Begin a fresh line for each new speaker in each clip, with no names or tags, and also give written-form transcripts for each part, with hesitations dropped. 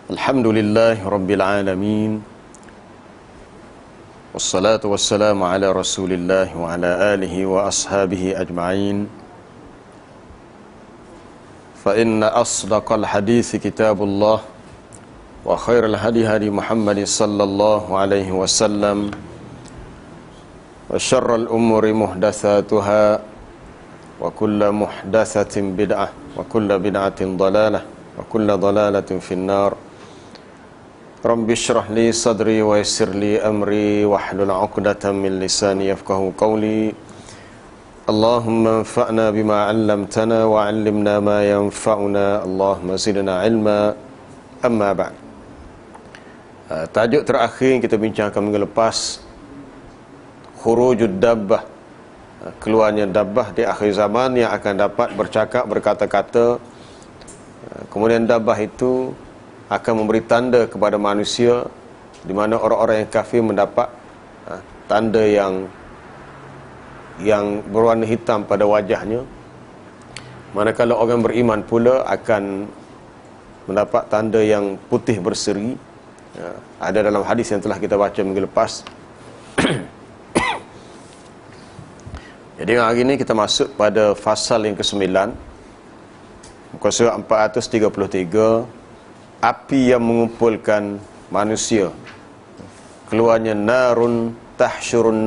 Alhamdulillahi Rabbil Alamin. Wassalatu wassalamu ala Rasulillah wa ala alihi wa ashabihi ajma'in. Fa inna asdaqal hadithi kitabullah wa khairal hadi hadi Muhammad sallallahu alaihi wasallam wa syarral umuri muhdatsatuha wa kullu muhdatsatin bid'ah wa kullu bid'atin dhalalah wa kullu dhalalatin finnar. Rabbi syrah li sadri wa yassir li amri wahlul 'uqdatam min lisani yafqahu qawli. Allahumma anfa'na bima 'allamtana wa 'allimna ma yanfa'una. Allahumma zidna 'ilma. Amma ba'd. Tajuk terakhir yang kita bincangkan minggu lepas, khurujud dabbah, keluarnya dabbah di akhir zaman yang akan dapat bercakap, berkata-kata. Kemudian dabbah itu akan memberi tanda kepada manusia, di mana orang-orang yang kafir mendapat tanda yang berwarna hitam pada wajahnya, manakala orang beriman pula akan mendapat tanda yang putih berseri. Ada dalam hadis yang telah kita baca minggu lepas. Jadi hari ini kita masuk pada fasal yang ke-9, muka surat 433, api yang mengumpulkan manusia. Keluarnya narun tahsyurun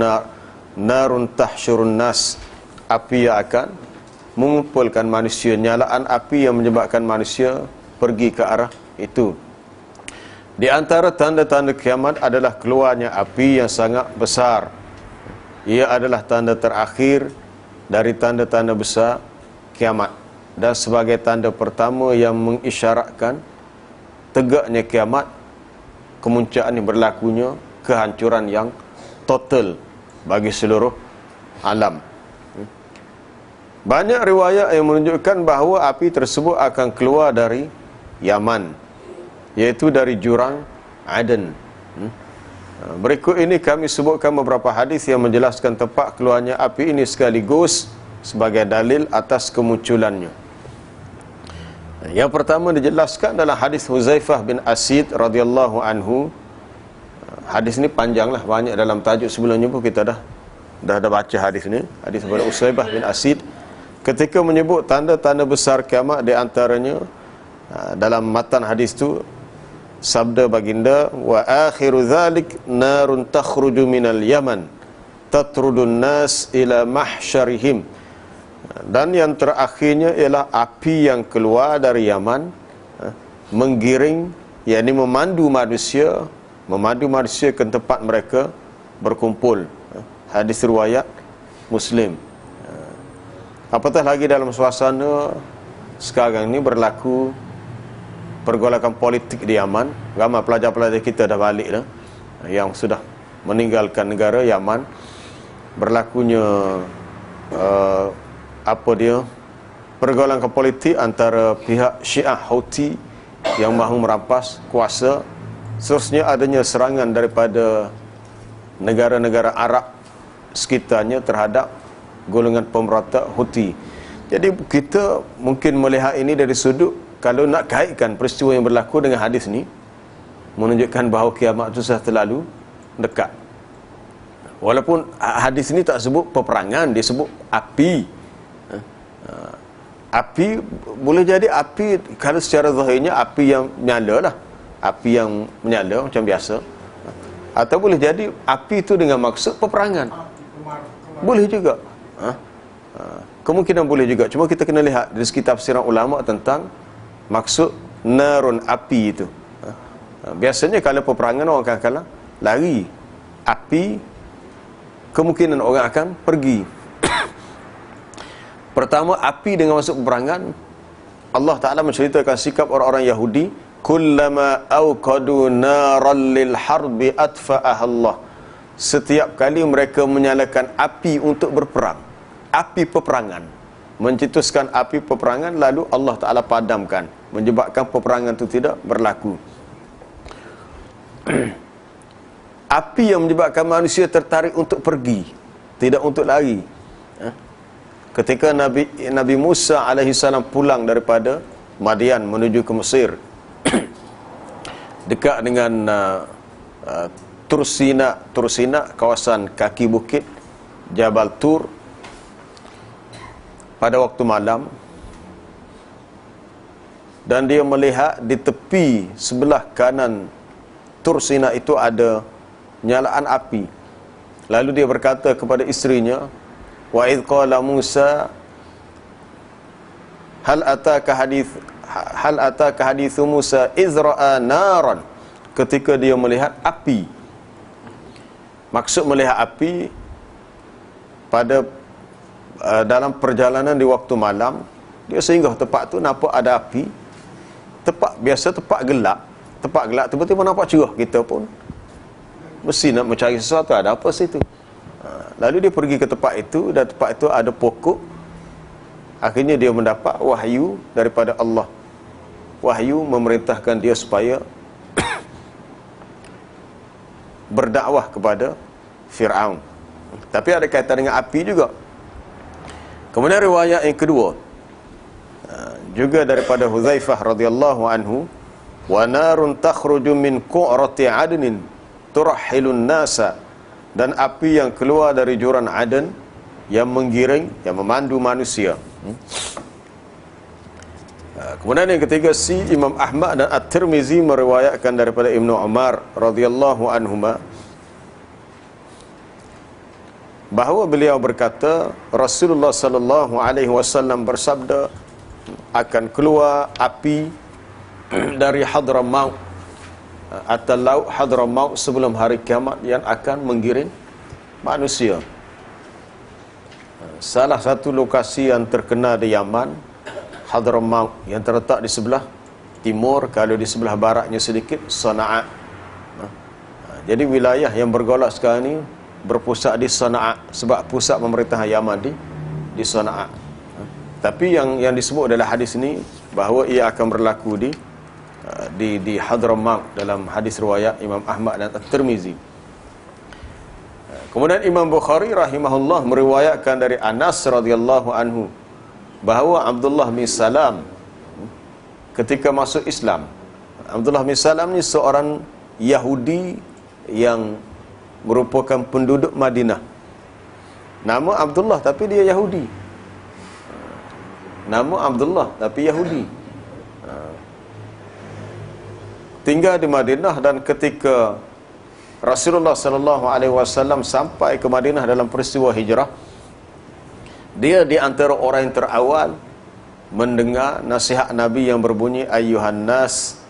nas, api yang akan mengumpulkan manusia, nyalaan api yang menyebabkan manusia pergi ke arah itu. Di antara tanda-tanda kiamat adalah keluarnya api yang sangat besar. Ia adalah tanda terakhir dari tanda-tanda besar kiamat, dan sebagai tanda pertama yang mengisyaratkan tegaknya kiamat, kemuncaan yang berlakunya kehancuran yang total bagi seluruh alam. Banyak riwayat yang menunjukkan bahawa api tersebut akan keluar dari Yaman, iaitu dari jurang Aden. Berikut ini kami sebutkan beberapa hadis yang menjelaskan tempat keluarnya api ini sekaligus sebagai dalil atas kemunculannya. Yang pertama dijelaskan dalam hadis Huzaifah bin Asid radhiyallahu anhu. Hadis ini panjanglah, banyak dalam tajuk sebelumnya pun kita dah baca hadis ini. Hadis daripada Huzaifah bin Asid ketika menyebut tanda-tanda besar kiamat, di antaranya dalam matan hadis itu sabda baginda, wa akhiru dzalik narun takhruju minal yaman tatrudun nas ila mahsyarihim. Dan yang terakhirnya ialah api yang keluar dari Yaman, menggiring, yakni memandu manusia ke tempat mereka berkumpul. Hadis riwayat Muslim. Apatah lagi dalam suasana sekarang ini berlaku pergolakan politik di Yaman. Ramai pelajar-pelajar kita dah balik dah, yang sudah meninggalkan negara Yaman. Berlakunya pergaulan politik antara pihak Syiah Houthi yang mahu merampas kuasa. Seterusnya adanya serangan daripada negara-negara Arab sekitarnya terhadap golongan pemberontak Houthi. Jadi kita mungkin melihat ini dari sudut, kalau nak kaitkan peristiwa yang berlaku dengan hadis ni, menunjukkan bahawa kiamat itu sudah terlalu dekat. Walaupun hadis ini tak sebut peperangan, dia sebut api. Api boleh jadi api, kalau secara zahirnya api yang menyala lah, api yang menyala macam biasa, atau boleh jadi api itu dengan maksud peperangan. Boleh juga. Kemungkinan boleh juga. Cuma kita kena lihat dari segi tafsiran ulama tentang maksud narun, api itu. Biasanya kalau peperangan orang akan kalah lari, api kemungkinan orang akan pergi. Pertama, api dengan maksud peperangan. Allah Ta'ala menceritakan sikap orang-orang Yahudi, kullama awqadu naran lil harbi atfa'aha Allah. Setiap kali mereka menyalakan api untuk berperang, api peperangan, mencetuskan api peperangan, lalu Allah Ta'ala padamkan, menyebabkan peperangan itu tidak berlaku. Api yang menyebabkan manusia tertarik untuk pergi, tidak untuk lari. Ketika Nabi Musa alaihi salam pulang daripada Madian menuju ke Mesir, dekat dengan Tursina, kawasan kaki bukit Jabal Tur, pada waktu malam, dan dia melihat di tepi sebelah kanan Tursina itu ada nyalaan api. Lalu dia berkata kepada isterinya, wa idh qala Musa hal ataka hadithu Musa izra'a naran, ketika dia melihat api. Maksud melihat api pada dalam perjalanan di waktu malam, dia singgah tempat tu, nampak ada api. Tempat gelap, tiba-tiba nampak cerah. Kita pun mesti nak mencari sesuatu, ada apa situ. Lalu dia pergi ke tempat itu, dan tempat itu ada pokok. Akhirnya dia mendapat wahyu daripada Allah. Wahyu memerintahkan dia supaya berdakwah kepada Fir'aun. Tapi ada kaitan dengan api juga. Kemudian riwayat yang kedua, juga daripada Huzaifah radhiyallahu anhu, wa narun takhruju min qu'rati adnin turahhilun nasa, dan api yang keluar dari jurang Aden yang menggiring, yang memandu manusia. Kemudian yang ketiga, si Imam Ahmad dan At-Tirmizi meriwayatkan daripada Ibnu Umar radhiyallahu anhuma bahawa beliau berkata, Rasulullah sallallahu alaihi wasallam bersabda, akan keluar api dari Hadramaut atau laut Hadramaut sebelum hari kiamat yang akan menggiring manusia. Salah satu lokasi yang terkenal di Yaman, Hadramaut, yang terletak di sebelah timur, kalau di sebelah baratnya sedikit, Sana'a. Jadi wilayah yang bergolak sekarang ni berpusat di Sana'a, sebab pusat pemerintahan Yaman di Sana'a. Tapi yang disebut dalam hadis ini bahawa ia akan berlaku di Hadramaut dalam hadis riwayat Imam Ahmad dan At-Tirmizi. Kemudian Imam Bukhari rahimahullah meriwayatkan dari Anas radhiyallahu anhu bahawa Abdullah bin Salam ketika masuk Islam, Abdullah bin Salam ni seorang Yahudi yang merupakan penduduk Madinah. Nama Abdullah tapi dia Yahudi. Nama Abdullah tapi Yahudi. Tinggal di Madinah, dan ketika Rasulullah sallallahu alaihi wasallam sampai ke Madinah dalam peristiwa hijrah, dia di antara orang yang terawal mendengar nasihat Nabi yang berbunyi, ayyuhan nas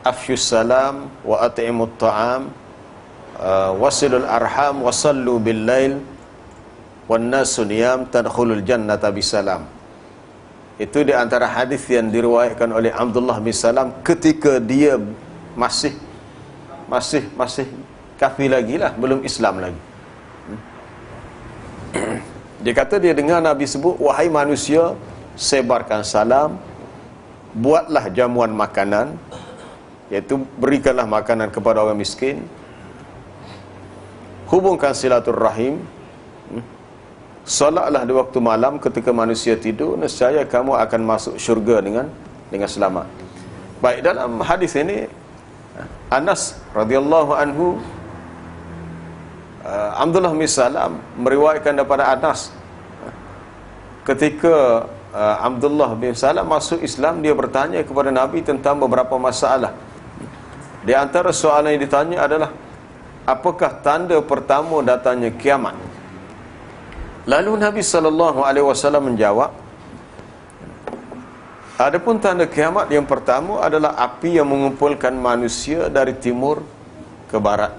afshus salam wa at'imut ta'am wasilul arham wasallu bil lail wan nasu niyam tadkhulul jannata bisalam. Itu di antara hadis yang diriwayatkan oleh Abdullah bin Salam ketika dia masih kafir lagi lah, belum Islam lagi. Dia kata dia dengar Nabi sebut, wahai manusia, sebarkan salam, buatlah jamuan makanan, iaitu berikanlah makanan kepada orang miskin, hubungkan silaturrahim, solatlah di waktu malam ketika manusia tidur, nescaya kamu akan masuk syurga dengan selamat. Baik, dalam hadis ini Anas radhiyallahu anhu, Abdullah bin Salam meriwayatkan daripada Anas, ketika Abdullah bin Salam masuk Islam, dia bertanya kepada Nabi tentang beberapa masalah. Di antara soalan yang ditanya adalah, apakah tanda pertama datangnya kiamat? Lalu Nabi sallallahu alaihi wasallam menjawab, adapun tanda kiamat yang pertama adalah api yang mengumpulkan manusia dari timur ke barat.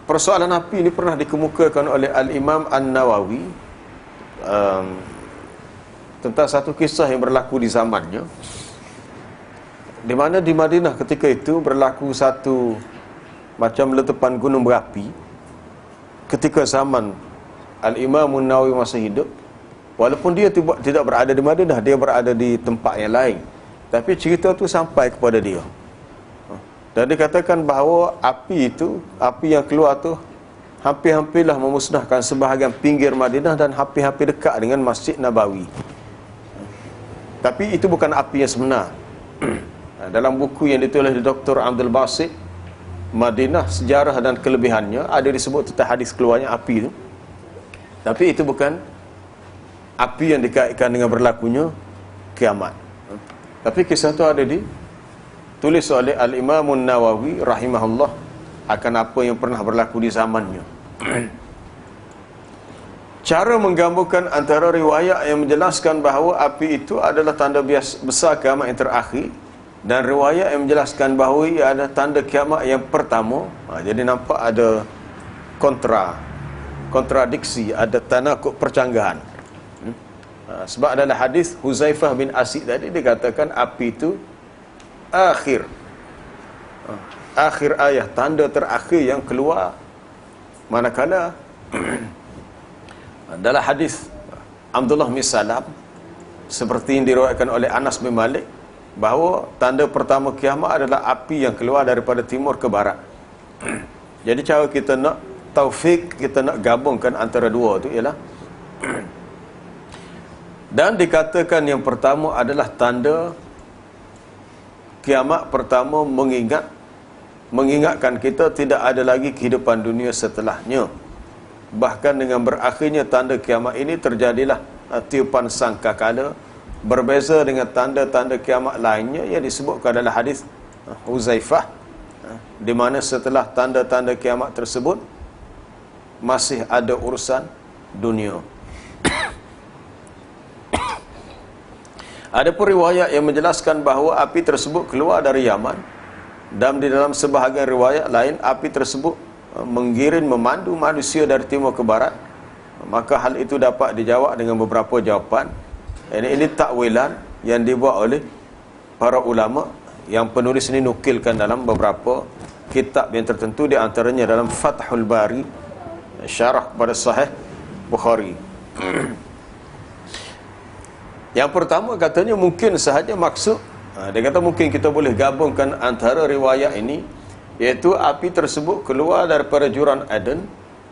Persoalan api ini pernah dikemukakan oleh Al-Imam An-Nawawi tentang satu kisah yang berlaku di zamannya, di mana di Madinah ketika itu berlaku satu macam letupan gunung berapi. Ketika zaman Al-Imam An-Nawawi masih hidup, walaupun dia tidak berada di Madinah, dia berada di tempat yang lain, tapi cerita tu sampai kepada dia. Dan dikatakan bahawa api yang keluar tu hampir-hampirlah memusnahkan sebahagian pinggir Madinah dan hampir-hampir dekat dengan Masjid Nabawi. Tapi itu bukan api yang sebenar. Dalam buku yang ditulis oleh Dr. Abdul Basit, Madinah, sejarah dan kelebihannya, ada disebut tentang hadis keluarnya api itu. Tapi itu bukan api yang dikaitkan dengan berlakunya kiamat. Tapi kisah itu ada ditulis oleh Al-Imam Nawawi rahimahullah akan apa yang pernah berlaku di zamannya. Cara menggambarkan antara riwayat yang menjelaskan bahawa api itu adalah tanda besar kiamat yang terakhir, dan riwayat yang menjelaskan bahawa ia adalah tanda kiamat yang pertama. Jadi nampak ada kontradiksi, ada tanakuk percanggahan. Sebab dalam hadis Huzaifah bin Asid tadi dikatakan api itu akhir ayat, tanda terakhir yang keluar, manakala dalam hadis Abdullah bin Salam seperti yang diriwayatkan oleh Anas bin Malik bahawa tanda pertama kiamat adalah api yang keluar daripada timur ke barat. Jadi cara kita nak taufik, kita nak gabungkan antara dua tu ialah dan dikatakan yang pertama adalah tanda kiamat pertama, mengingatkan kita tidak ada lagi kehidupan dunia setelahnya. Bahkan dengan berakhirnya tanda kiamat ini terjadilah tiupan sangkakala, berbeza dengan tanda-tanda kiamat lainnya yang disebutkan dalam hadis Huzaifah, di mana setelah tanda-tanda kiamat tersebut masih ada urusan dunia. Ada pun riwayat yang menjelaskan bahawa api tersebut keluar dari Yaman, dan di dalam sebahagian riwayat lain api tersebut menggiring, memandu manusia dari timur ke barat. Maka hal itu dapat dijawab dengan beberapa jawapan. Ini takwilan yang dibuat oleh para ulama, yang penulis ini nukilkan dalam beberapa kitab yang tertentu, di antaranya dalam Fathul Bari, syarah pada Sahih Bukhari. Yang pertama katanya mungkin sahaja maksud, dia kata mungkin kita boleh gabungkan antara riwayat ini, iaitu api tersebut keluar daripada jurang Aden,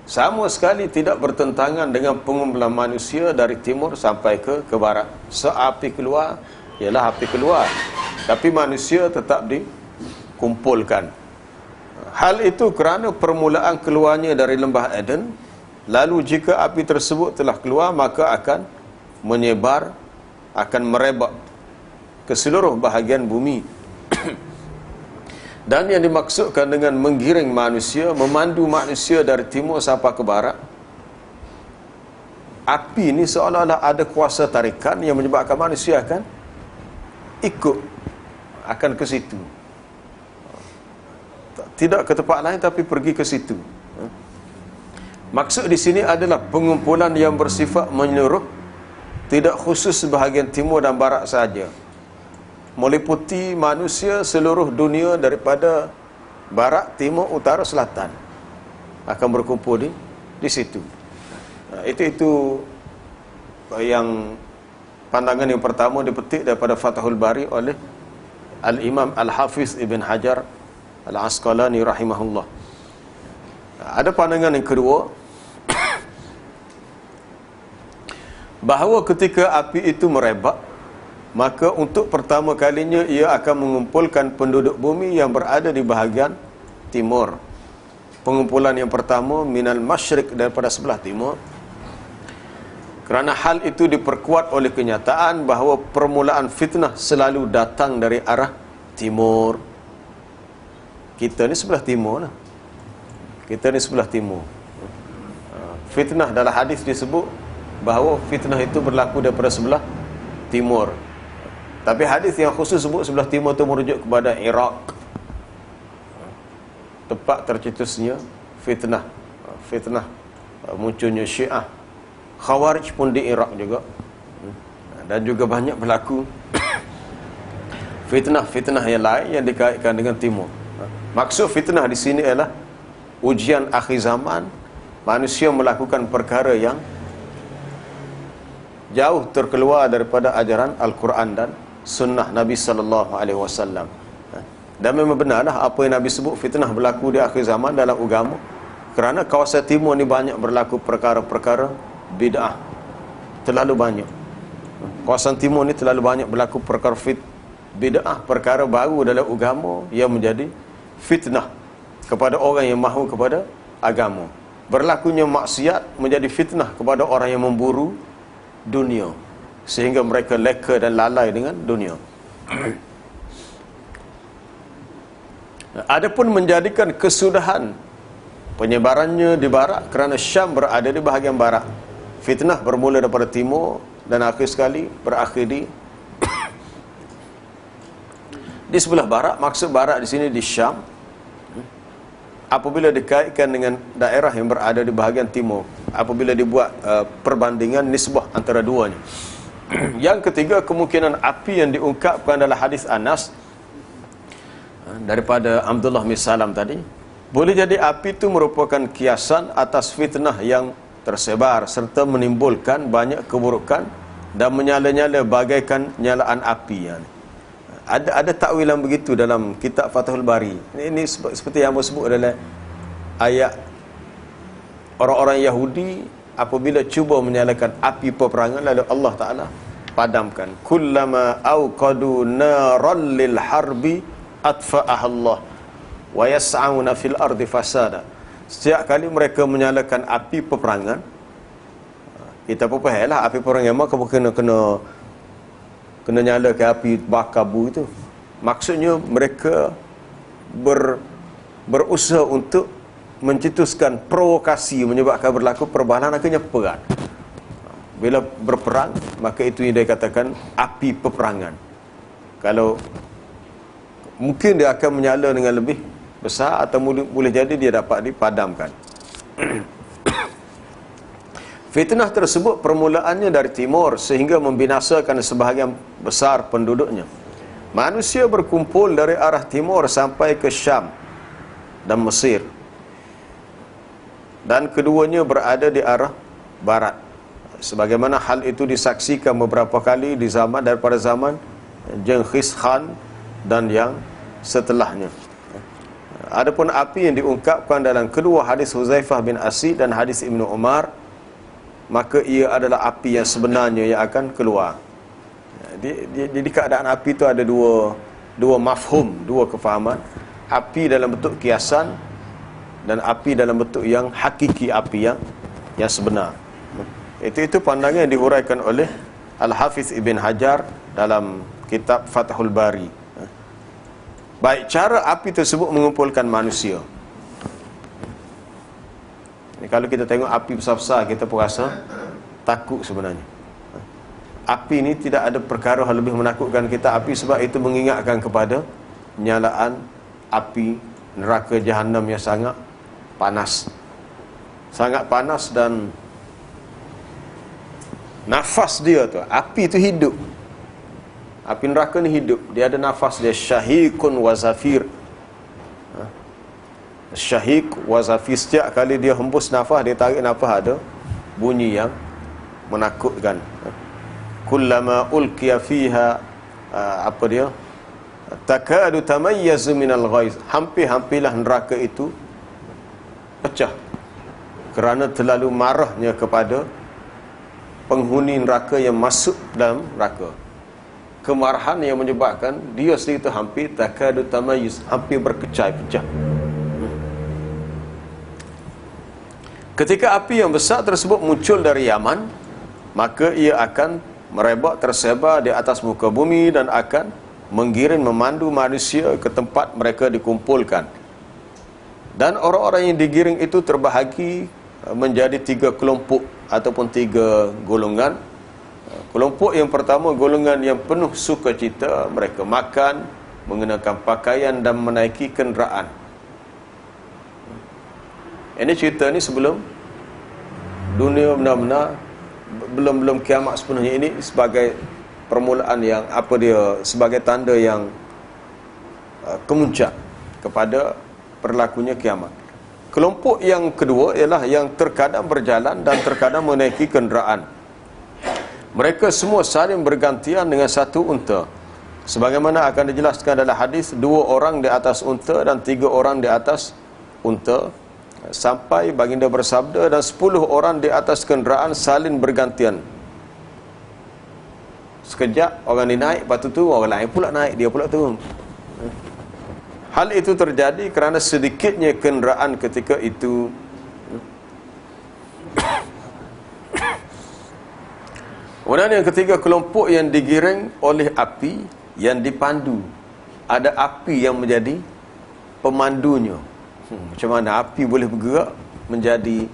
sama sekali tidak bertentangan dengan pengumpulan manusia dari timur sampai ke barat. So api keluar ialah api keluar, tapi manusia tetap dikumpulkan. Hal itu kerana permulaan keluarnya dari lembah Aden. Lalu jika api tersebut telah keluar, maka akan menyebar, akan merebak ke seluruh bahagian bumi. Dan yang dimaksudkan dengan menggiring manusia, memandu manusia dari timur sampai ke barat, api ini seolah-olah ada kuasa tarikan yang menyebabkan manusia akan ikut, akan ke situ. Tidak ke tempat lain tapi pergi ke situ. Maksud di sini adalah pengumpulan yang bersifat menyeluruh, tidak khusus bahagian timur dan barat saja, meliputi manusia seluruh dunia daripada barat, timur, utara, selatan akan berkumpul di situ. Itu yang pandangan yang pertama dipetik daripada Fathul Bari oleh Al-Imam Al-Hafiz Ibn Hajar Al-Asqalani rahimahullah. Ada pandangan yang kedua, bahawa ketika api itu merebak, maka untuk pertama kalinya ia akan mengumpulkan penduduk bumi yang berada di bahagian timur. Pengumpulan yang pertama minal masyriq, daripada sebelah timur. Kerana hal itu diperkuat oleh kenyataan bahawa permulaan fitnah selalu datang dari arah timur. Kita ni sebelah timur lah. Kita ni sebelah timur. Fitnah dalam hadis disebut bahawa fitnah itu berlaku daripada sebelah timur. Tapi hadis yang khusus sebut sebelah timur itu merujuk kepada Iraq, tempat tercetusnya fitnah. Fitnah munculnya Syiah, Khawarij pun di Iraq juga. Dan juga banyak berlaku fitnah-fitnah yang lain yang dikaitkan dengan timur. Maksud fitnah di sini ialah ujian akhir zaman, manusia melakukan perkara yang jauh terkeluar daripada ajaran Al-Quran dan sunnah Nabi sallallahu alaihi wasallam. Dan memang benarlah apa yang Nabi sebut fitnah berlaku di akhir zaman dalam agama, kerana kawasan timur ni banyak berlaku perkara-perkara bid'ah, terlalu banyak. Kawasan timur ni terlalu banyak berlaku perkara bid'ah, perkara baru dalam agama yang menjadi fitnah kepada orang yang mahu kepada agama. Berlakunya maksiat menjadi fitnah kepada orang yang memburu dunia, sehingga mereka leka dan lalai dengan dunia. Adapun menjadikan kesudahan penyebarannya di barat, kerana Syam berada di bahagian barat. Fitnah bermula daripada timur dan akhir sekali berakhir di sebelah barat. Maksud barat di sini di Syam. Apabila dikaitkan dengan daerah yang berada di bahagian timur, apabila dibuat perbandingan nisbah antara duanya. Yang ketiga, kemungkinan api yang diungkapkan dalam hadis Anas daripada Abdullah bin Salam tadi, boleh jadi api itu merupakan kiasan atas fitnah yang tersebar serta menimbulkan banyak keburukan dan menyala-nyala bagaikan nyalaan api. Ada takwilan begitu dalam kitab Fathul Bari. Ini seperti yang disebut dalam ayat orang-orang Yahudi apabila cuba menyalakan api peperangan, lalu Allah Ta'ala padamkan. Kullama awqadu naran lil harbi atfa'aha Allah wa yas'auna fil ardi fasada. Setiap kali mereka menyalakan api peperangan, kita pun fahamlah api peperangan memang kena nyalakan api bakar bu itu. Maksudnya mereka berusaha untuk mencetuskan provokasi menyebabkan berlaku perbalahan, akhirnya perang. Bila berperang, maka itu yang dia katakan api peperangan. Kalau mungkin dia akan menyala dengan lebih besar, atau boleh jadi dia dapat dipadamkan. Fitnah tersebut permulaannya dari timur sehingga membinasakan sebahagian besar penduduknya. Manusia berkumpul dari arah timur sampai ke Syam dan Mesir, dan keduanya berada di arah barat. Sebagaimana hal itu disaksikan beberapa kali di zaman daripada zaman Genghis Khan dan yang setelahnya. Adapun api yang diungkapkan dalam kedua hadis Huzaifah bin Asid dan hadis Ibnu Umar, maka ia adalah api yang sebenarnya yang akan keluar. Di keadaan api itu ada dua mafhum, dua kefahaman. Api dalam bentuk kiasan dan api dalam bentuk yang hakiki, api yang sebenar. Itu pandangan yang dihuraikan oleh Al-Hafiz Ibn Hajar dalam kitab Fathul Bari. Baik, cara api tersebut mengumpulkan manusia. Kalau kita tengok api besar-besar, kita pun rasa takut sebenarnya. Api ini tidak ada perkara yang lebih menakutkan kita. Api sebab itu mengingatkan kepada nyalaan api neraka Jahannam yang sangat panas. Sangat panas, dan nafas dia tu, api itu hidup. Api neraka ni hidup. Dia ada nafas dia, syahiqun wa zafir. Syahiq wa zafir, setiap kali dia hembus nafas, dia tarik nafas, ada bunyi yang menakutkan. Kullama ulqiya fiha apa dia, takadu tamayyazu minal ghaiz, hampir-hampirlah neraka itu pecah kerana terlalu marahnya kepada penghuni neraka yang masuk dalam neraka. Kemarahan yang menyebabkan dia sendiri itu hampir takadu tamayyuz, hampir berkecai-pecah. Ketika api yang besar tersebut muncul dari Yaman, maka ia akan merebak tersebar di atas muka bumi dan akan menggiring memandu manusia ke tempat mereka dikumpulkan. Dan orang-orang yang digiring itu terbahagi menjadi 3 kelompok ataupun 3 golongan. Kelompok yang pertama, golongan yang penuh sukacita, mereka makan, mengenakan pakaian dan menaiki kenderaan. Ini cerita ni sebelum dunia benar-benar belum kiamat sepenuhnya. Ini sebagai permulaan yang sebagai tanda yang kemuncak kepada berlakunya kiamat. Kelompok yang kedua ialah yang terkadang berjalan dan terkadang menaiki kenderaan. Mereka semua saling bergantian dengan satu unta, sebagaimana akan dijelaskan dalam hadis, 2 orang di atas unta dan 3 orang di atas unta, sampai baginda bersabda, dan 10 orang di atas kenderaan saling bergantian. sekejap orang ni naik, lepas tu orang lain pula naik, dia pula turun. Hal itu terjadi kerana sedikitnya kenderaan ketika itu. Kemudian yang ketiga, kelompok yang digiring oleh api yang dipandu. Ada api yang menjadi pemandunya. Macam mana api boleh bergerak menjadi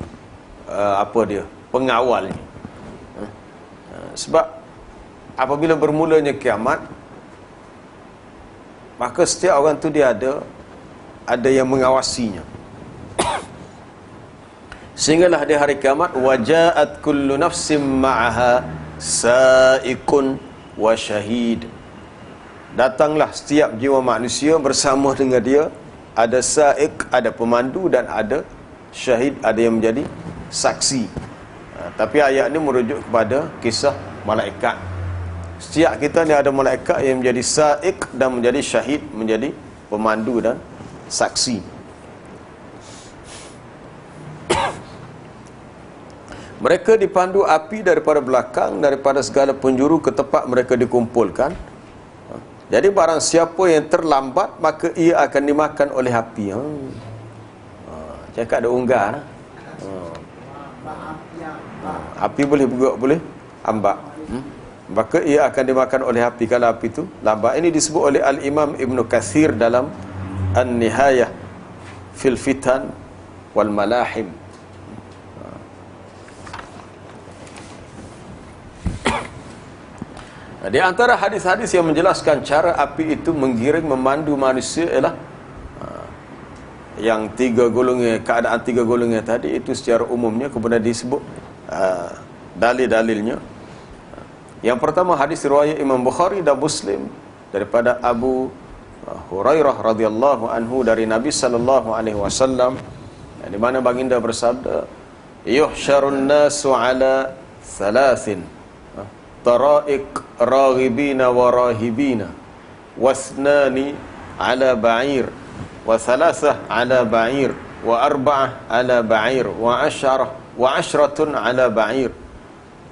pengawalnya. Sebab apabila bermulanya kiamat, maka setiap orang tu dia ada yang mengawasinya. Sehinggalah di hari kiamat, wajaat kullu nafsim ma'aha sa'iqun wa syahid. Datanglah setiap jiwa manusia bersama dengan dia ada sa'iq, ada pemandu, dan ada syahid, ada yang menjadi saksi. Tapi ayat ini merujuk kepada kisah malaikat. Setiap kita ni ada malaikat yang menjadi sa'iq dan menjadi syahid, menjadi pemandu dan saksi. Mereka dipandu api daripada belakang, daripada segala penjuru ke tempat mereka dikumpulkan. Jadi barang siapa yang terlambat, maka ia akan dimakan oleh api. Cakap ada unggar. Api boleh bergerak, boleh ambak. Maka ia akan dimakan oleh api kalau api itu lambat. Ini disebut oleh Al-Imam Ibn Kathir dalam An-Nihayah fil Fitan wal Malahim. Di antara hadis-hadis yang menjelaskan cara api itu menggiring, memandu manusia ialah yang keadaan tiga golongan tadi itu secara umumnya, kemudian disebut dalil-dalilnya. Yang pertama, hadis riwayat Imam Bukhari dan Muslim daripada Abu Hurairah radhiyallahu anhu dari Nabi sallallahu alaihi wasallam, di mana baginda bersabda, yuhsyarun nasu ala thalathin tara'iq raghibina wa rahibina wasnani ala ba'ir wa thalathah ala ba'ir wa arba'ah ala ba'ir wa ashratun ala ba'ir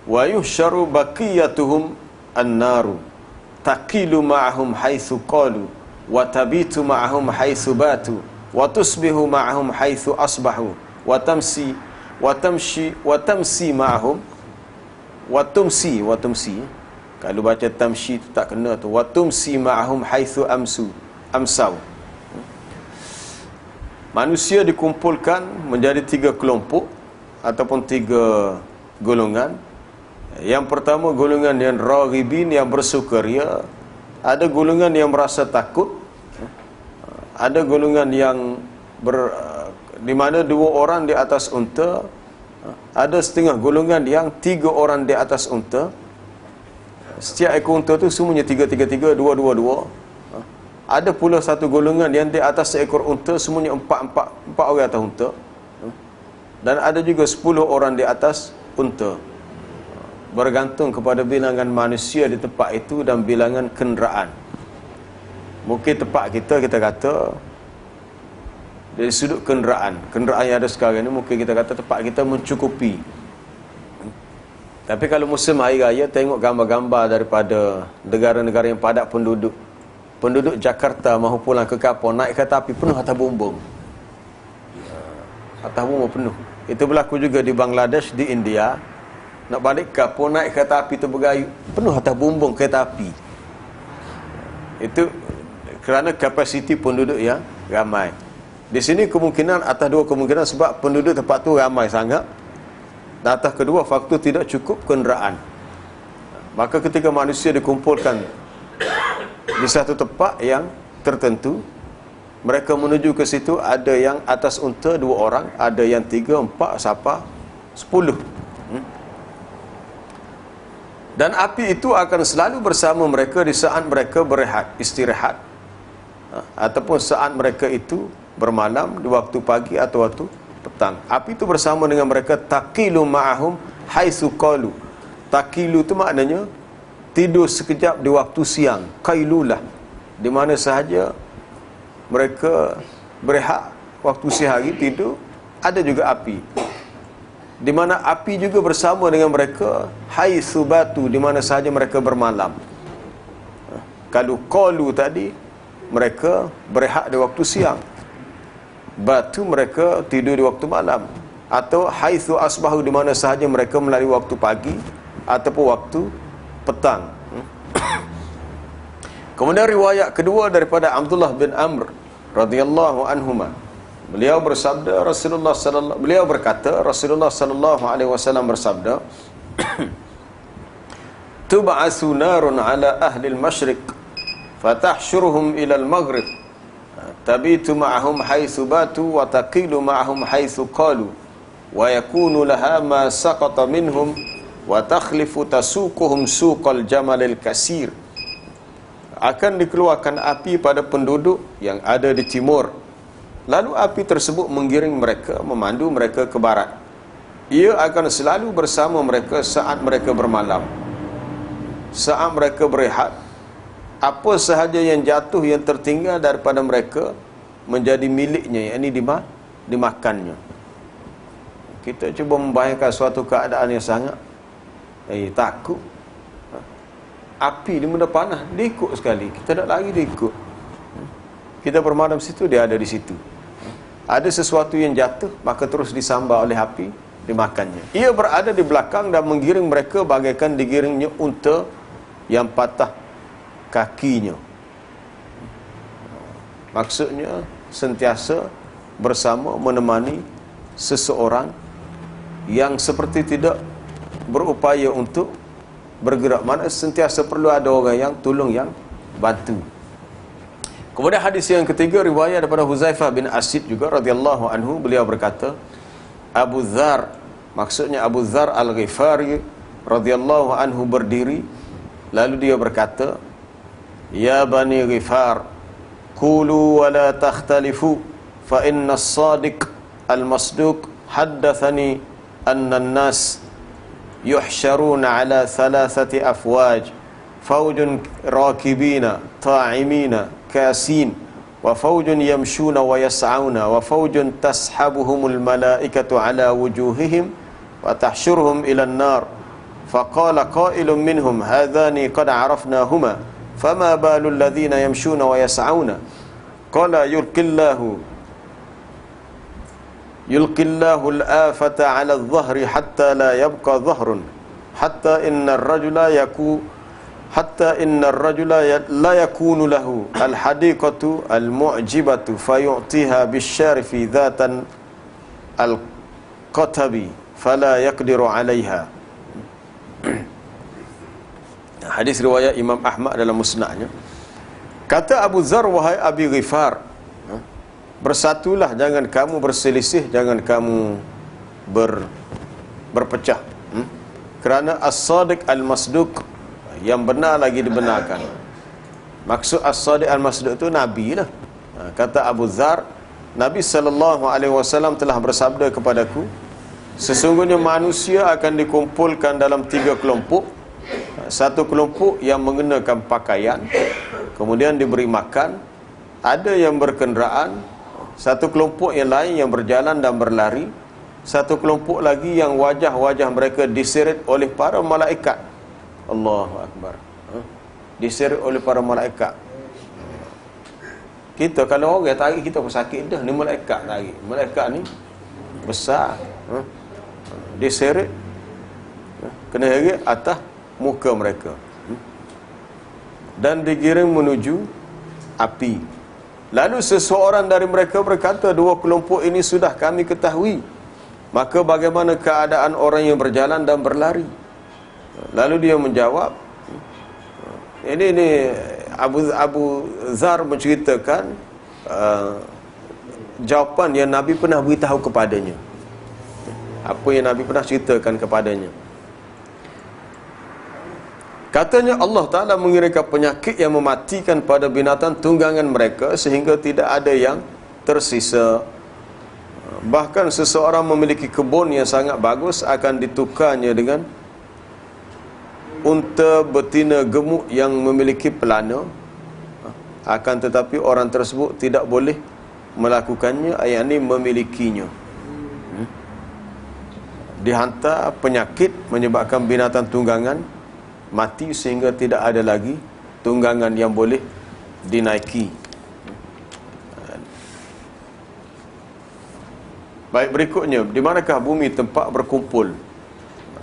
wa yuhsyaru baqiyatuhum an-naru taqilu ma'ahum haitsu qalu wa tabitu ma'ahum haitsu batu wa tusbihu ma'ahum haitsu asbahu wa tamsi ma'ahum wa tumsi. Kalau baca tamshi tu tak kena tu. Wa tumsi ma'ahum haitsu amsau. Manusia dikumpulkan menjadi 3 kelompok ataupun 3 golongan. Yang pertama, golongan yang raghibin, yang bersukaria. Ada golongan yang merasa takut. Ada golongan yang di mana 2 orang di atas unta. Ada setengah golongan yang 3 orang di atas unta. Setiap ekor unta tu semuanya 3, 2. Ada pula satu golongan yang di atas seekor unta semuanya 4 orang atas unta. Dan ada juga 10 orang di atas unta. Bergantung kepada bilangan manusia di tempat itu dan bilangan kenderaan. Mungkin tempat kita kata dari sudut kenderaan yang ada sekarang ni, mungkin kita kata tempat kita mencukupi. Tapi kalau musim hari raya, tengok gambar-gambar daripada negara-negara yang padat penduduk Jakarta mahu pulang ke kampung, naik kereta api penuh atas bumbung. Atas bumbung penuh. Itu berlaku juga di Bangladesh, di India. Nak balik ke kampung, naik kereta api tu bergayut penuh atas bumbung kereta api. Itu kerana kapasiti penduduk yang ramai. Di sini kemungkinan atas 2 kemungkinan, sebab penduduk tempat tu ramai sangat. Dan atas kedua, faktor tidak cukup kenderaan. Maka ketika manusia dikumpulkan di satu tempat yang tertentu, mereka menuju ke situ, ada yang atas unta 2 orang, ada yang 3, 4, sampai 10. Dan api itu akan selalu bersama mereka di saat mereka istirahat, ataupun saat mereka itu bermalam, di waktu pagi atau waktu petang. Api itu bersama dengan mereka, taqilu ma'ahum haitsu qalu. Taqilu itu maknanya tidur sekejap di waktu siang, qailulah, di mana sahaja mereka berehat waktu siang hari tidur. Ada juga api. di mana api juga bersama dengan mereka haitsu batu, di mana sahaja mereka bermalam. Kalau qalu tadi mereka berehat di waktu siang, batu mereka tidur di waktu malam, atau haitsu asbahu, di mana sahaja mereka melalui waktu pagi ataupun waktu petang. Kemudian riwayat kedua daripada Abdullah bin Amr radhiyallahu anhuma, beliau berkata Rasulullah sallallahu alaihi wasallam bersabda, tub'asu narun ala ahli al-masyriq fatahsyuruhum ila al-maghrib tabitu ma'ahum haitsu batu wa taqilu ma'ahum haitsu qalu wa yakunu laha ma saqata minhum wa takhlifu tasuquhum suqal jamalil kasir. Akan dikeluarkan api pada penduduk yang ada di timur, lalu api tersebut menggiring mereka, memandu mereka ke barat. Ia akan selalu bersama mereka saat mereka bermalam, saat mereka berehat. Apa sahaja yang jatuh, yang tertinggal daripada mereka menjadi miliknya, yakni dimakannya. Kita cuba membayangkan suatu keadaan yang sangat takut. Api di benda panah, dia ikut sekali. Kita tak lagi dia ikut. Kita bermalam situ, dia ada di situ. Ada sesuatu yang jatuh, maka terus disambar oleh api, dimakannya. Ia berada di belakang dan menggiring mereka bagaikan digiringnya unta yang patah kakinya. Maksudnya sentiasa bersama, menemani seseorang yang seperti tidak berupaya untuk bergerak. Mana sentiasa perlu ada orang yang tolong, yang bantu. Kemudian hadis yang ketiga, riwayat daripada Huzaifah bin Asid juga radhiyallahu anhu, beliau berkata, Abu Dzar, maksudnya Abu Dzar Al-Ghifari radhiyallahu anhu berdiri, lalu dia berkata, ya bani Ghifar, qulu wa la takhtalifu fa inna as-sadiq al-masduq haddathani anna an-nas yuhsyaruna ala thalathati afwaj, faujun rakibina ta'imina kasin, wa faujun yamshuna wa yas'auna, wa faujun tashabuhumul malaikatu ala wujuhihim wa tahsyuruhum ila an-nar. Faqala qailun minhum hadhani qad arafnahuma fama balu alladhina yamshuna wa yas'auna. Qala yulqillahu al-afata 'ala adh-dhahri hatta la yabqa dhahrun hatta inna ar-rajula la yakunu lahu al-hadiqatu al-mu'jibatu fayu'tiha bisyarifi dhatan al-qatabi fala yaqdiru 'alayha. Hadis riwayat Imam Ahmad dalam musnadnya. Kata Abu Dzar, wahai Abi Ghifar, bersatulah, jangan kamu berselisih, jangan kamu berpecah. Kerana as-sadiq al-masduq, yang benar lagi dibenarkan. Maksud as-sadiq al-masduq itu Nabi lah. Kata Abu Dzar, Nabi SAW telah bersabda kepadaku, sesungguhnya manusia akan dikumpulkan dalam 3 kelompok. Satu kelompok yang mengenakan pakaian, kemudian diberi makan, ada yang berkenderaan. Satu kelompok yang lain yang berjalan dan berlari. Satu kelompok lagi yang wajah-wajah mereka diseret oleh para malaikat. Allahu Akbar. Diseret oleh para malaikat. Kita kalau orang tarik kita pun sakit dah. Ni malaikat tarik. Malaikat ni besar. Diseret, kena heret atas muka mereka, dan digiring menuju api. Lalu seseorang dari mereka berkata, 2 kelompok ini sudah kami ketahui, maka bagaimana keadaan orang yang berjalan dan berlari? Lalu dia menjawab, ini Abu Dzar menceritakan jawapan yang Nabi pernah beritahu kepadanya. Apa yang Nabi pernah ceritakan kepadanya. Katanya Allah Ta'ala mengirimkan penyakit yang mematikan pada binatang tunggangan mereka sehingga tidak ada yang tersisa. Bahkan seseorang memiliki kebun yang sangat bagus akan ditukarnya dengan unta betina gemuk yang memiliki pelana. Akan tetapi orang tersebut tidak boleh melakukannya, yakni memilikinya. dihantar penyakit menyebabkan binatang tunggangan mati sehingga tidak ada lagi tunggangan yang boleh dinaiki. Baik, berikutnya, di manakah bumi tempat berkumpul?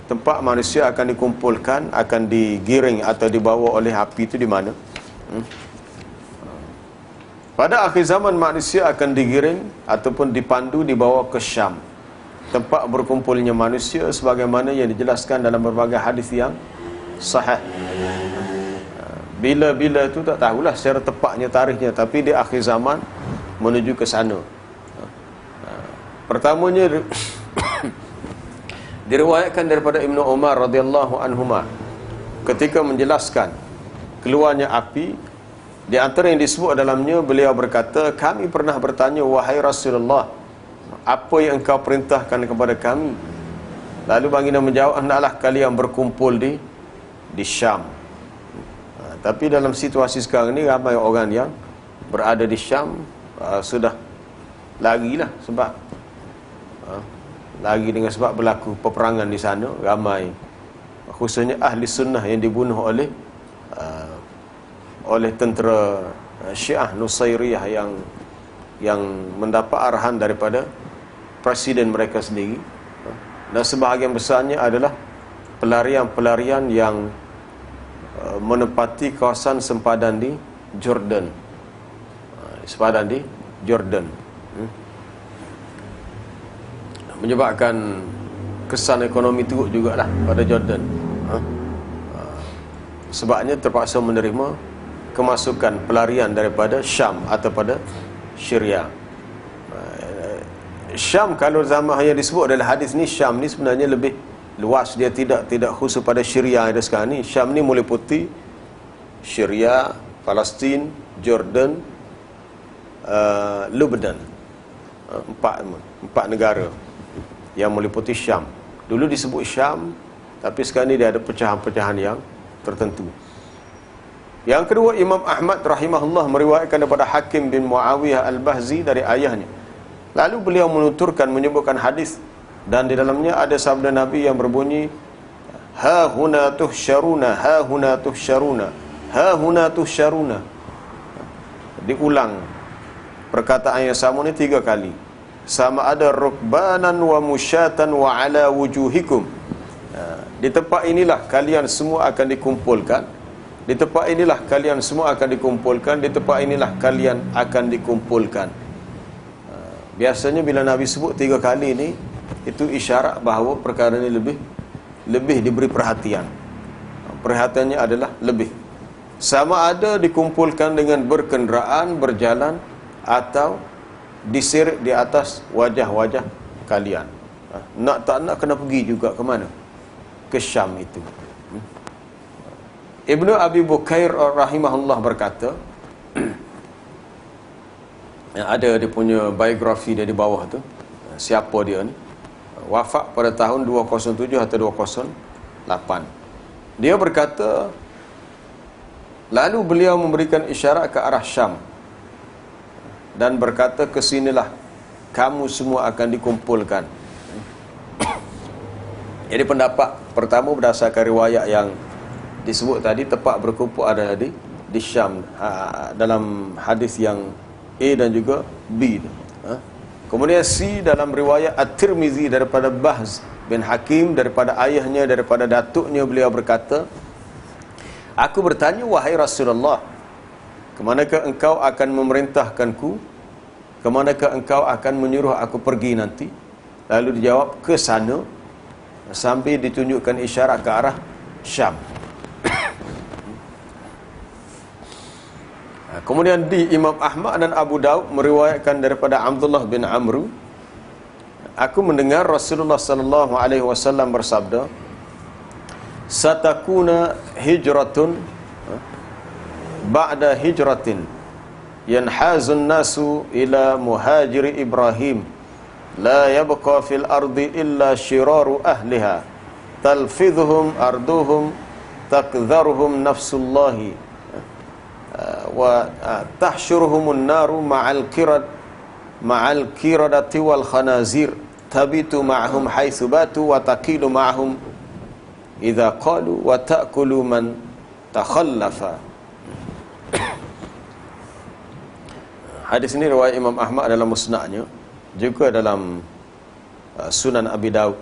Tempat manusia akan dikumpulkan, akan digiring atau dibawa oleh api itu di mana? Pada akhir zaman manusia akan digiring ataupun dipandu dibawa ke Syam, tempat berkumpulnya manusia sebagaimana yang dijelaskan dalam berbagai hadis yang sahih. Bila-bila itu tak tahulah secara tepatnya tarikhnya, tapi di akhir zaman menuju ke sana. Pertamanya diriwayatkan daripada Ibnu Umar radhiyallahu anhuma ketika menjelaskan keluarnya api, di antara yang disebut dalamnya beliau berkata, kami pernah bertanya, wahai Rasulullah, apa yang engkau perintahkan kepada kami? Lalu baginda menjawab, hendaklah kalian berkumpul di Syam. Tapi dalam situasi sekarang ni ramai orang yang berada di Syam sudah larilah sebab lagi dengan sebab berlaku peperangan di sana. Ramai khususnya ahli sunnah yang dibunuh oleh tentera Syiah Nusairiyah yang mendapat arahan daripada presiden mereka sendiri, dan sebahagian besarnya adalah pelarian-pelarian yang menempati kawasan sempadan di Jordan. Sempadan di Jordan menyebabkan kesan ekonomi teruk jugalah pada Jordan. Sebabnya terpaksa menerima kemasukan pelarian daripada Syam atau pada Syria. Syam kalau zaman yang disebut dalam hadis ni, Syam ni sebenarnya lebih luas, dia tidak khusus pada Syria yang ada sekarang ni. Syam ni meliputi Syria, Palestin, Jordan, Lebanon. Empat negara yang meliputi Syam. Dulu disebut Syam, tapi sekarang ni dia ada pecahan-pecahan yang tertentu. Yang kedua, Imam Ahmad rahimahullah meriwayatkan daripada Hakim bin Muawiyah al-Bahzi dari ayahnya. Lalu beliau menuturkan, menyebutkan hadis, dan di dalamnya ada sabda Nabi yang berbunyi, ha huna tuhsyaruna, ha huna tuhsyaruna, ha huna tuhsyaruna. Diulang perkataan yang sama ni 3 kali. Sama ada rukbanan wa musyatan wa ala wujuhikum. Di tempat inilah kalian semua akan dikumpulkan. Di tempat inilah kalian semua akan dikumpulkan. Di tempat inilah kalian akan dikumpulkan. Biasanya bila Nabi sebut 3 kali ni, itu isyarat bahawa perkara ini lebih diberi perhatian. Perhatiannya adalah lebih. Sama ada dikumpulkan dengan berkenderaan, berjalan, atau diseret di atas wajah-wajah kalian. Nak tak nak kena pergi juga ke mana? Ke Syam itu. Ibnu Abi Bukair rahimahullah berkata, ada dia punya biografi dia di bawah tu, siapa dia ni, wafat pada tahun 207 atau 208. Dia berkata, lalu beliau memberikan isyarat ke arah Syam dan berkata, kesinilah kamu semua akan dikumpulkan. Jadi pendapat pertama berdasarkan riwayat yang disebut tadi, tempat berkumpul ada di Syam, dalam hadis yang A dan juga B. Kemudian C dalam riwayat At-Tirmizi daripada Bahz bin Hakim, daripada ayahnya, daripada datuknya, beliau berkata, aku bertanya, wahai Rasulullah, kemanakah engkau akan memerintahkanku? Kemanakah engkau akan menyuruh aku pergi nanti? Lalu dijawab, ke sana, sambil ditunjukkan isyarat ke arah Syam. Kemudian di Imam Ahmad dan Abu Daud meriwayatkan daripada Abdullah bin Amru, aku mendengar Rasulullah sallallahu alaihi wasallam bersabda, satakuna hijratun ba'da hijratin yanhazun nasu ila muhajiri Ibrahim la yabqa fil ardi illa shiraru ahliha talfidhuhum arduhum takdharuhum nafsullahi wa tahsyuruhumun naru ma'al kiradati wal khanazir tabitu ma'hum haitsu batu wa taqilu ma'hum idza qalu wa ta'kulu man takhallafa. Hadis ini riwayat Imam Ahmad dalam musnadnya, juga dalam Sunan Abi Daud.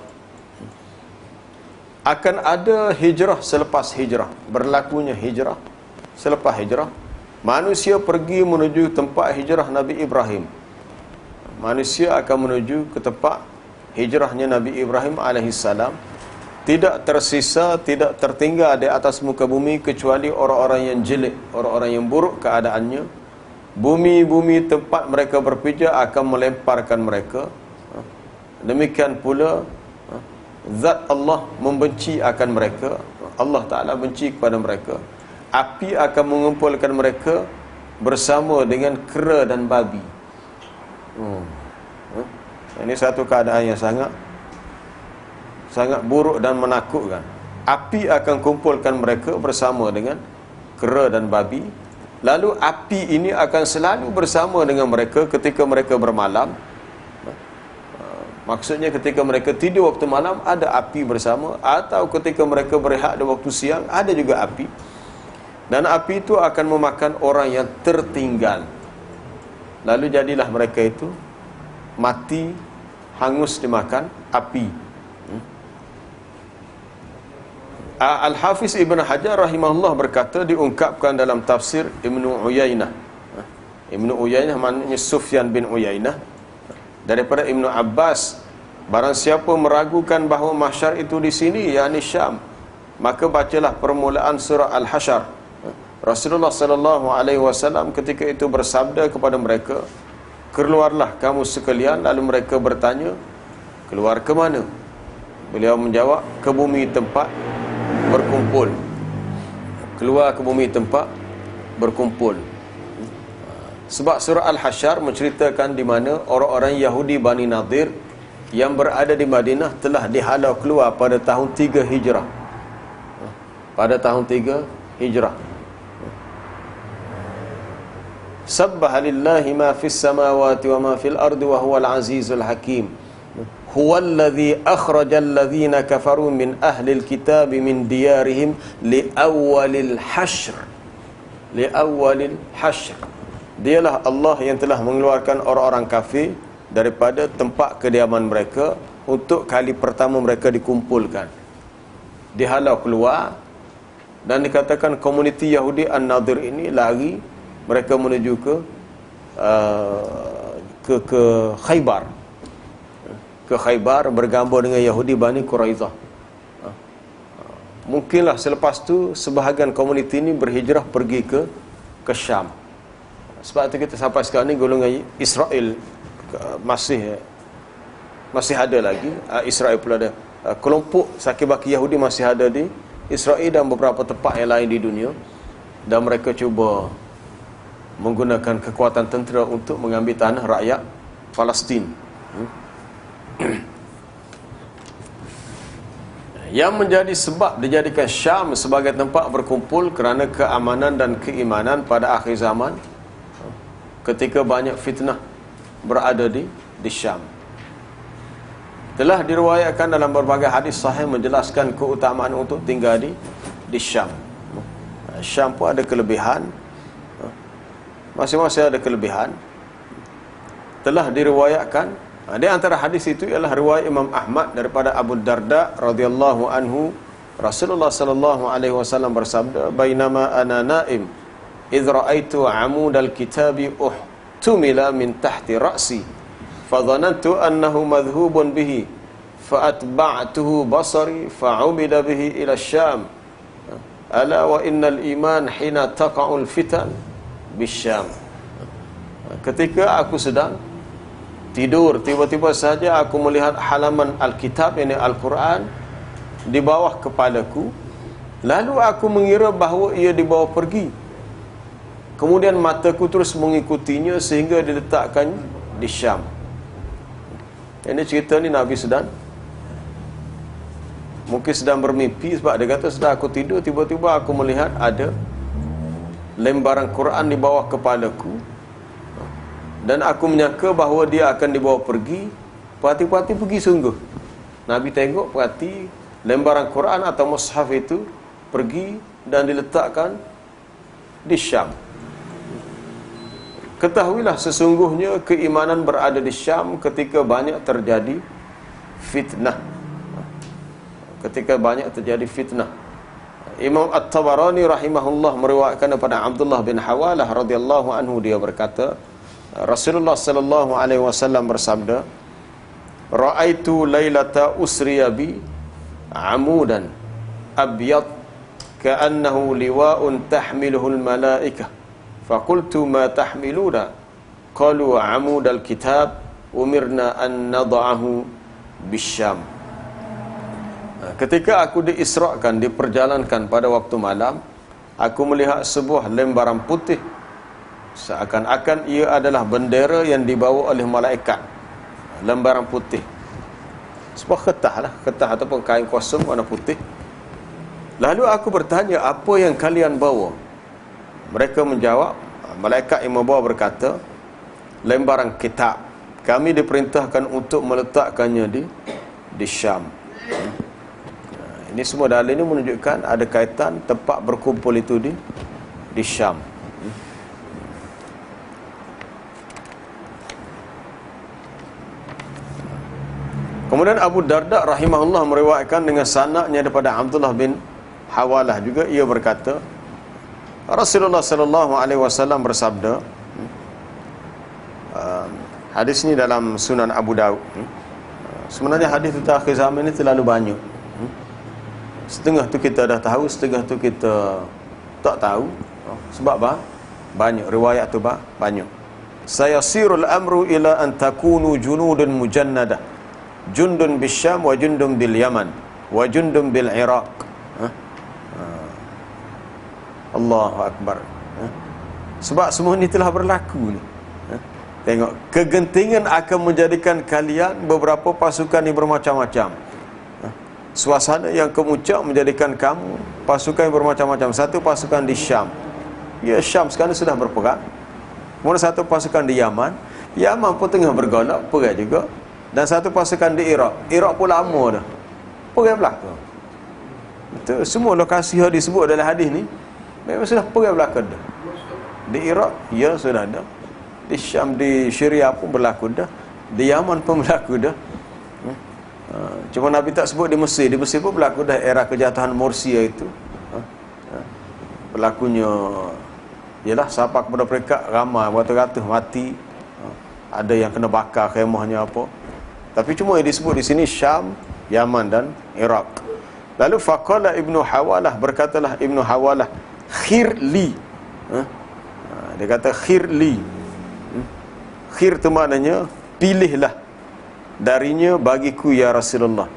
Akan ada hijrah selepas hijrah, berlakunya hijrah selepas hijrah. Manusia pergi menuju tempat hijrah Nabi Ibrahim. Manusia akan menuju ke tempat hijrahnya Nabi Ibrahim alaihissalam. Tidak tersisa, tidak tertinggal di atas muka bumi kecuali orang-orang yang jelek, orang-orang yang buruk keadaannya. Bumi-bumi tempat mereka berpijak akan melemparkan mereka. Demikian pula zat Allah membenci akan mereka. Allah Ta'ala benci kepada mereka. Api akan mengumpulkan mereka bersama dengan kera dan babi. Ini satu keadaan yang sangat buruk dan menakutkan. Api akan kumpulkan mereka bersama dengan kera dan babi. Lalu api ini akan selalu bersama dengan mereka ketika mereka bermalam. Maksudnya ketika mereka tidur waktu malam ada api bersama, atau ketika mereka berehat di waktu siang ada juga api. Dan api itu akan memakan orang yang tertinggal. Lalu jadilah mereka itu mati, hangus dimakan api. Al-Hafiz Ibn Hajar rahimahullah berkata, diungkapkan dalam tafsir Ibnu Uyainah. Ibnu Uyainah maknanya Sufyan bin Uyainah, daripada Ibnu Abbas, barang siapa meragukan bahawa mahsyar itu di sini, yakni Syam, maka bacalah permulaan surah Al-Hasyr. Rasulullah sallallahu alaihi wasallam ketika itu bersabda kepada mereka, keluarlah kamu sekalian. Lalu mereka bertanya, keluar ke mana? Beliau menjawab, ke bumi tempat berkumpul. Keluar ke bumi tempat berkumpul. Sebab surah Al-Hasyr menceritakan di mana orang-orang Yahudi Bani Nadir yang berada di Madinah telah dihalau keluar pada tahun 3 Hijrah. Pada tahun 3 Hijrah. Sabbaha lillahi ma fis samawati wa ma fil ardi wa huwal azizul hakim. Huwallazi akhrajal ladzina kafaru min ahlil kitab min diyarihim li awwalil hasyr. Li awwalil hasyr. Dialah Allah yang telah mengeluarkan orang-orang kafir daripada tempat kediaman mereka untuk kali pertama mereka dikumpulkan. Dihalau keluar, dan dikatakan komuniti Yahudi An-Nadir ini lari, mereka menuju ke Khaybar. Ke Khaybar bergambar dengan Yahudi Bani Quraizah. Mungkinlah selepas tu sebahagian komuniti ini berhijrah pergi ke Syam. Sebab itu kita sampai sekarang ni golongan Israel masih ada lagi. Israel pula ada kelompok Sakibaki Yahudi masih ada di Israel dan beberapa tempat yang lain di dunia, dan mereka cuba menggunakan kekuatan tentera untuk mengambil tanah rakyat Palestin. Yang menjadi sebab dijadikan Syam sebagai tempat berkumpul kerana keamanan dan keimanan pada akhir zaman, ketika banyak fitnah berada di Syam. Telah diriwayatkan dalam berbagai hadis sahih menjelaskan keutamaan untuk tinggal di Syam. Syam pun ada kelebihan, masing-masing ada kelebihan. Telah diriwayatkan, di antara hadis itu ialah riwayat Imam Ahmad daripada Abu Darda radhiyallahu anhu, Rasulullah sallallahu alaihi wasallam bersabda, bainama ana naim idh ra'aitu 'amudal kitabi uhtumila min tahti ra'si fadhanantu annahu madhhubun bihi fa'atba'tuhu basari fa'umida bihi ila Syam ala wa innal iman hina taqa'ul fitan bisyam. Ketika aku sedang tidur, tiba-tiba saja aku melihat halaman Alkitab, ini Al-Quran, di bawah kepalaku. Lalu aku mengira bahawa ia dibawa pergi. Kemudian mataku terus mengikutinya sehingga diletakkan di Syam. Ini cerita ni Nabi sedang mungkin sedang bermimpi, sebab dia kata sedang aku tidur, tiba-tiba aku melihat ada lembaran Quran di bawah kepalaku, dan aku menyangka bahawa dia akan dibawa pergi. Perhati-perhati pergi sungguh. Nabi tengok, perhati, lembaran Quran atau mushaf itu pergi dan diletakkan di Syam. Ketahuilah sesungguhnya keimanan berada di Syam ketika banyak terjadi fitnah. Ketika banyak terjadi fitnah. Imam At-Tabarani rahimahullah meriwayatkan daripada Abdullah bin Hawalah radhiyallahu anhu, dia berkata, Rasulullah sallallahu alaihi wasallam bersabda, "Ra'aitu lailata usriya bi amudan abyad ka'annahu liwa'un tahmiluhu al-malaikah. Faqultu ma tahmiluna? Qalu amudal kitab umirna an nad'ahu bisyam." Ketika aku diisrakan, diperjalankan pada waktu malam, aku melihat sebuah lembaran putih, seakan-akan ia adalah bendera yang dibawa oleh malaikat. Lembaran putih, sebuah kertas lah, kertas ataupun kain kosong warna putih. Lalu aku bertanya, apa yang kalian bawa? Mereka menjawab, malaikat yang membawa berkata, lembaran kitab. Kami diperintahkan untuk meletakkannya di Syam. Ini semua dalil ini menunjukkan ada kaitan tempat berkumpul itu di Syam. Kemudian Abu Darda rahimahullah meriwayatkan dengan sanadnya daripada Abdullah bin Hawalah juga, ia berkata, Rasulullah sallallahu alaihi wasallam bersabda, hadis ini dalam Sunan Abu Daud. Sebenarnya hadis tentang akhir zaman ini terlalu banyak. Setengah tu kita dah tahu, setengah tu kita tak tahu. Sebab apa? Banyak riwayat tu banyak. Sayasirul amru ila an takunu junudun mujannadah, jundun bisyam wa jundun bil yaman wa jundun bil iraq. Allahu akbar. Sebab semua ni telah berlaku ni. Tengok, kegentingan akan menjadikan kalian beberapa pasukan yang bermacam-macam. Suasana yang kemuncak menjadikan kamu pasukan yang bermacam-macam. Satu pasukan di Syam. Ya, Syam sekarang sudah berperang. Kemudian satu pasukan di Yaman. Yaman pun tengah bergolak, perang juga. Dan satu pasukan di Iraq. Iraq pun lama dah, perang belaka. Itu semua lokasi yang disebut dalam hadis ni memang sudah perang belaka dah. Di Iraq, ya sudah ada. Di Syam, di Syria pun berlaku dah. Di Yaman pun berlaku dah. Cuma Nabi tak sebut di Mesir. Di Mesir pun berlaku dah era kejatuhan Mursia itu. Berlakunya ialah siapa kepada mereka ramai beratus-ratus mati. Ada yang kena bakar khemahnya apa. Tapi cuma yang disebut di sini Syam, Yaman dan Iraq. Lalu faqala Ibnu Hawalah, berkatalah Ibnu Hawalah, khirli. Dia kata khirli. Khir tu maknanya pilihlah darinya bagiku ya Rasulullah.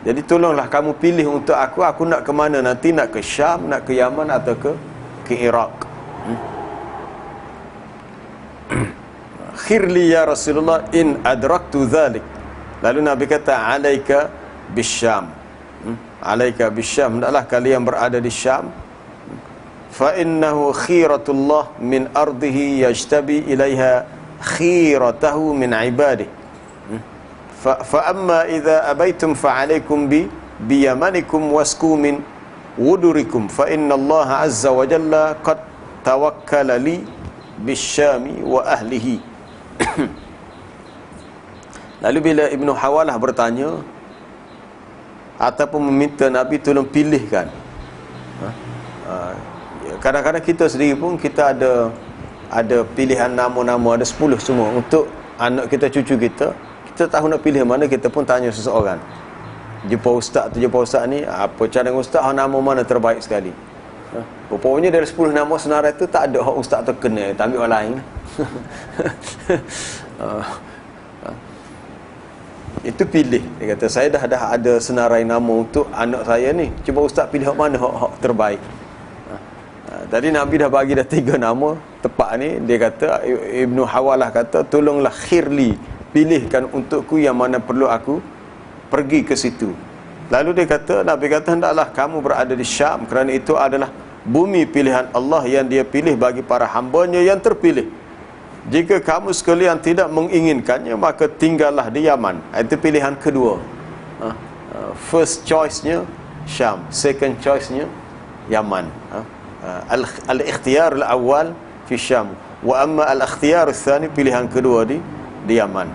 Jadi tolonglah kamu pilih untuk aku nak ke mana nanti, nak ke Syam, nak ke Yaman atau ke Iraq. Khirli ya Rasulullah in adraktu dhalik. Lalu Nabi kata alaika bisyam. Alaika bisyam, hendaklah kalian berada di Syam. Fa innahu khiratullah min ardihi yajtabi ilaiha khiratahu min ibadihi. Fa amma idza abaitum fa alaikum bi yamanikum wasku min wudurikum fa inna Allah azza wa jalla qad tawakkala li bisyami wa ahlihi. Lalu bila Ibnu Hawalah bertanya ataupun meminta Nabi tolong pilihkan, kadang-kadang kita sendiri pun kita ada pilihan nama-nama, ada 10 semua untuk anak kita, cucu kita. Kita tahu nak pilih mana, kita pun tanya seseorang. Jumpa ustaz ni, apa cara ustaz, nama mana terbaik sekali. Rupanya dari 10 nama senarai tu tak ada hak ustaz terkenal, tak ambil orang lain. Itu pilih. Dia kata saya dah ada senarai nama untuk anak saya ni, cuba ustaz pilih hak mana hak terbaik. Tadi Nabi dah bagi dah 3 nama tepat ni. Dia kata, Ibnu Hawalah kata, tolonglah khirli, pilihkan untukku yang mana perlu aku pergi ke situ. Lalu dia kata, Nabi kata, hendaklah kamu berada di Syam, kerana itu adalah bumi pilihan Allah yang dia pilih bagi para hambanya yang terpilih. Jika kamu sekalian tidak menginginkannya, maka tinggallah di Yaman. Itu pilihan kedua. First choice-nya Syam, second choice-nya Yaman. Al-ikhtiyar al-awwal fi Syam, wa amma al-ikhtiyar al-thani, pilihan kedua di Yaman.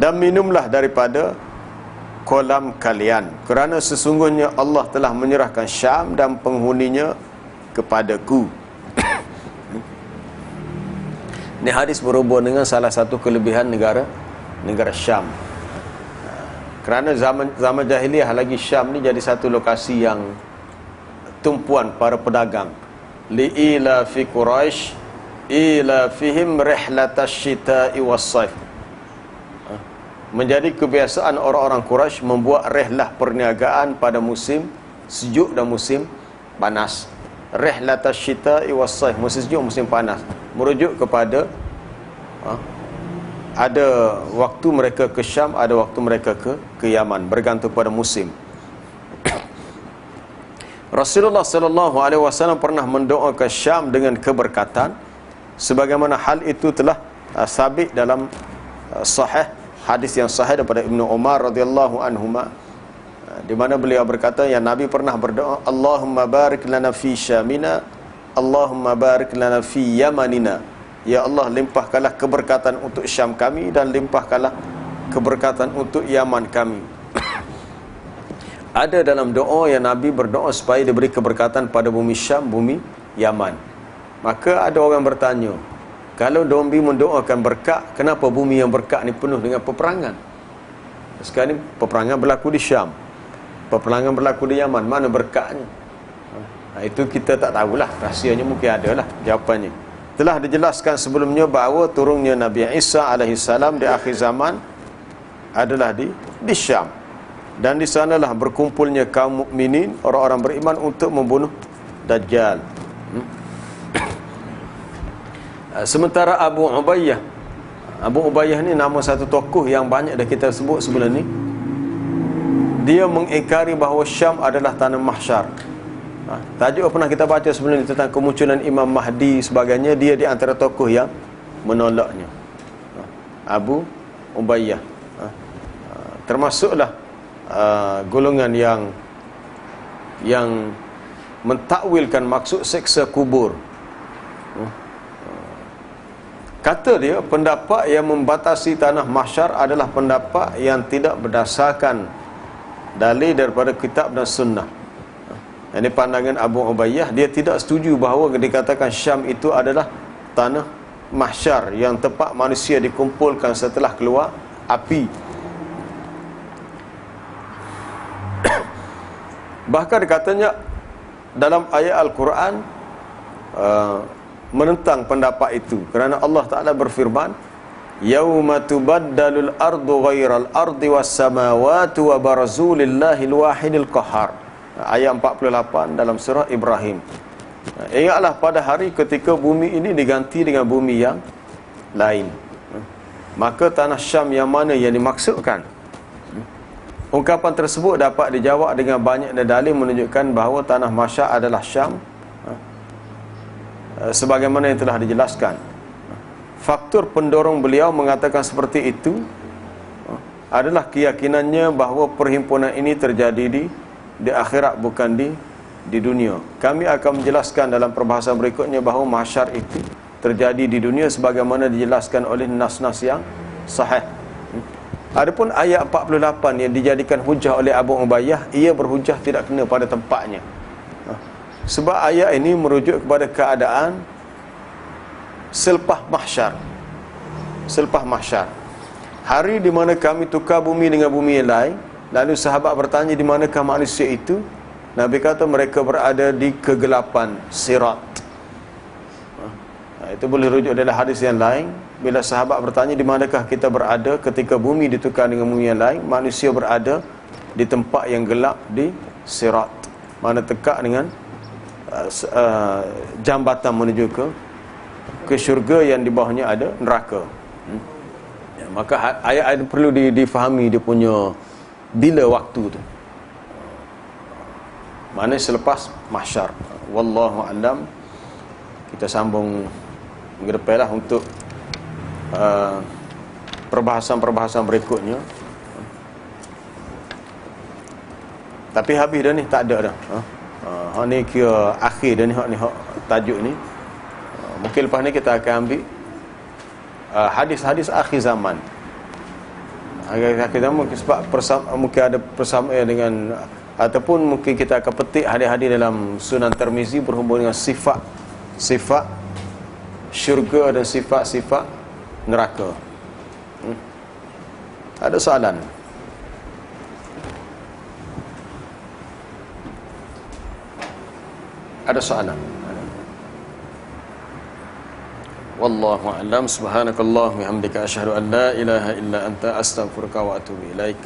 Dan minumlah daripada kolam kalian, kerana sesungguhnya Allah telah menyerahkan Syam dan penghuninya kepadaku. Ini hadis berhubung dengan salah satu kelebihan negara Syam. Kerana zaman jahiliah lagi, Syam ni jadi satu lokasi yang tumpuan para pedagang. Li'ila fi Quraisy ila fihim rihlatash shita'i was-saif. Menjadi kebiasaan orang-orang Quraisy membuat rihlah perniagaan pada musim sejuk dan musim panas. Rihlatash shita'i was-saif, musim sejuk, musim panas, merujuk kepada ada waktu mereka ke Syam, ada waktu mereka ke Yaman, bergantung pada musim. Rasulullah sallallahu alaihi wasallam pernah mendoakan Syam dengan keberkatan, sebagaimana hal itu telah sabit dalam sahih, hadis yang sahih daripada Ibnu Umar radhiyallahu anhuma, di mana beliau berkata, ya Nabi pernah berdoa, Allahumma barik lana fi Syamina, Allahumma barik lana fi Yamanina. Ya Allah, limpahkanlah keberkatan untuk Syam kami dan limpahkanlah keberkatan untuk Yaman kami. Ada dalam doa yang Nabi berdoa supaya diberi keberkatan pada bumi Syam, bumi Yaman. Maka ada orang bertanya, kalau Nabi mendoakan berkat, kenapa bumi yang berkat ni penuh dengan peperangan? Sekarang ni peperangan berlaku di Syam, peperangan berlaku di Yaman, mana berkatnya? Itu kita tak tahulah, rahsianya mungkin ada lah jawapannya. Telah dijelaskan sebelumnya bahawa turunnya Nabi Isa alaihissalam di akhir zaman adalah di Syam, dan di sanalah berkumpulnya kaum mukminin, orang-orang beriman, untuk membunuh Dajjal. Sementara Abu Ubayyah ni nama satu tokoh yang banyak dah kita sebut sebelum ni. Dia mengingkari bahawa Syam adalah tanah mahsyar. Tajuk pernah kita baca sebelum ni tentang kemunculan Imam Mahdi sebagainya. Dia di antara tokoh yang menolaknya, Abu Ubayyah. Termasuklah golongan yang mentakwilkan maksud seksa kubur. Kata dia, pendapat yang membatasi tanah mahsyar adalah pendapat yang tidak berdasarkan dalil daripada kitab dan sunnah. Ini pandangan Abu Ubayyah. Dia tidak setuju bahawa dikatakan Syam itu adalah tanah mahsyar, yang tempat manusia dikumpulkan setelah keluar api. Bahkan katanya dalam ayat Al-Quran menentang pendapat itu, kerana Allah Ta'ala berfirman, yauma tubaddalul ardu ghairal ardi was samawati wa barazu lillahil wahidil qahhar. Ayat 48 dalam surah Ibrahim. Ingatlah pada hari ketika bumi ini diganti dengan bumi yang lain. Maka tanah Syam yang mana yang dimaksudkan? Ungkapan tersebut dapat dijawab dengan banyak dalil menunjukkan bahawa tanah mahsyar adalah Syam, sebagaimana yang telah dijelaskan. Faktor pendorong beliau mengatakan seperti itu adalah keyakinannya bahawa perhimpunan ini terjadi di akhirat, bukan di dunia. Kami akan menjelaskan dalam perbahasan berikutnya bahawa mahsyar itu terjadi di dunia sebagaimana dijelaskan oleh nas-nas yang sahih. Adapun ayat 48 yang dijadikan hujah oleh Abu Ubayyah, ia berhujah tidak kena pada tempatnya. Sebab ayat ini merujuk kepada keadaan selepas mahsyar. Selepas mahsyar, hari di mana kami tukar bumi dengan bumi yang lain. Lalu sahabat bertanya, di manakah manusia itu? Nabi kata mereka berada di kegelapan sirat. Itu boleh rujuk dalam hadis yang lain. Bila sahabat bertanya, di manakah kita berada ketika bumi ditukar dengan bumi yang lain? Manusia berada di tempat yang gelap, di sirat, mana tekak dengan jambatan menuju ke syurga, yang di bawahnya ada neraka. Maka ayat-ayat perlu difahami dia punya bila waktu tu, mana selepas mahsyar. Wallahu a'lam. Kita sambung minggu depan lah untuk perbahasan-perbahasan berikutnya. Tapi habis dah ni, tak ada dah. Hak ni kira akhir dah ni, hak tajuk ni. Mungkin lepas ni kita akan ambil hadis-hadis akhir zaman. Akhir zaman mungkin sebab mungkin ada persamaan dengan, ataupun mungkin kita akan petik hadis-hadis dalam Sunan Tirmizi berhubung dengan sifat syurga dan sifat-sifat neraka. Ada soalan? Ada soalan? Wallahu a'lam. Subhanakallahumma wa bihamdika asyhadu an la ilaha illa anta astaghfiruka wa atubu ilaik.